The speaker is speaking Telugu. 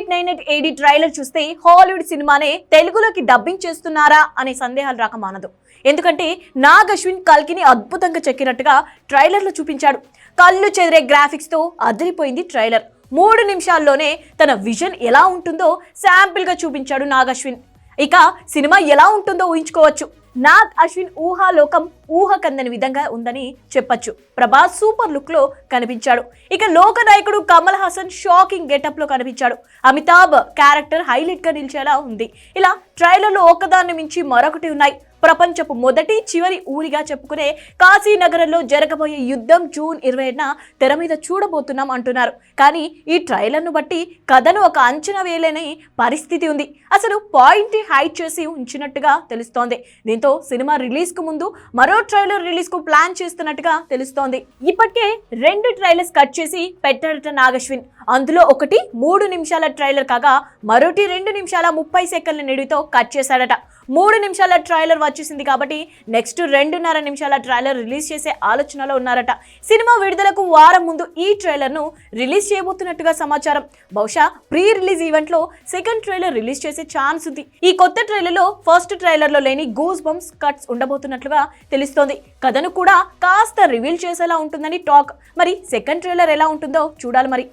8898 AD ట్రైలర్ చూస్తే హాలీవుడ్ సినిమానే తెలుగులోకి డబ్బింగ్ చేస్తున్నారా అనే సందేహాలు రాక మానదు. ఎందుకంటే నాగ్ అశ్విన్ కల్కిని అద్భుతంగా చెక్కినట్టుగా ట్రైలర్లో చూపించాడు. కళ్ళు చెదిరే గ్రాఫిక్స్ తో అదిరిపోయింది ట్రైలర్. 3 నిమిషాల్లోనే తన విజన్ ఎలా ఉంటుందో శాంపిల్ గా చూపించాడు నాగ్ అశ్విన్. ఇక సినిమా ఎలా ఉంటుందో ఊహించుకోవచ్చు. నాగ్ అశ్విన్ ఊహాలోకం ఊహకందని విధంగా ఉందని చెప్పొచ్చు. ప్రభాస్ సూపర్ లుక్ లో కనిపించాడు. ఇక లోకనాయకుడు కమల్ హాసన్ షాకింగ్ గెటప్ లో కనిపించాడు. అమితాబ్ క్యారెక్టర్ హైలైట్ గా నిలిచేలా ఉంది. ఇలా ట్రైలర్లో ఒకదాన్ని మించి మరొకటి ఉన్నాయి. ప్రపంచపు మొదటి చివరి ఊరిగా చెప్పుకునే కాశీ నగరంలో జరగబోయే యుద్ధం జూన్ 27న తెర మీద చూడబోతున్నాం అంటున్నారు. కానీ ఈ ట్రైలర్ను బట్టి కథను ఒక అంచనా వేయలేని పరిస్థితి ఉంది. అసలు పాయింట్ హైడ్ చేసి ఉంచినట్టుగా తెలుస్తోంది. దీంతో సినిమా రిలీజ్ కు ముందు మరో ట్రైలర్ రిలీజ్ కు ప్లాన్ చేస్తున్నట్టుగా తెలుస్తోంది. ఇప్పటికే 2 ట్రైలర్స్ కట్ చేసి పెట్టాడట నాగ్ అశ్విన్. అందులో ఒకటి 3 నిమిషాల ట్రైలర్ కాగా మరొకటి 2 నిమిషాల 30 సెకండ్ల నిడితో కట్ చేశాడట. 3 నిమిషాల ట్రైలర్ వచ్చేసింది కాబట్టి నెక్స్ట్ 2.5 నిమిషాల ట్రైలర్ రిలీజ్ చేసే ఆలోచనలో ఉన్నారట. సినిమా విడుదలకు వారం ముందు ఈ ట్రైలర్ ను రిలీజ్ చేయబోతున్నట్టుగా సమాచారం. బహుశా ప్రీ రిలీజ్ ఈవెంట్ లో సెకండ్ ట్రైలర్ రిలీజ్ చేసే ఛాన్స్ ఉంది. ఈ కొత్త ట్రైలర్ లో ఫస్ట్ ట్రైలర్ లో లేని గూస్ బంప్స్ కట్స్ ఉండబోతున్నట్లుగా తెలుస్తోంది. కథను కూడా కాస్త రివీల్ చేసేలా ఉంటుందని టాక్. మరి సెకండ్ ట్రైలర్ ఎలా ఉంటుందో చూడాలి మరి.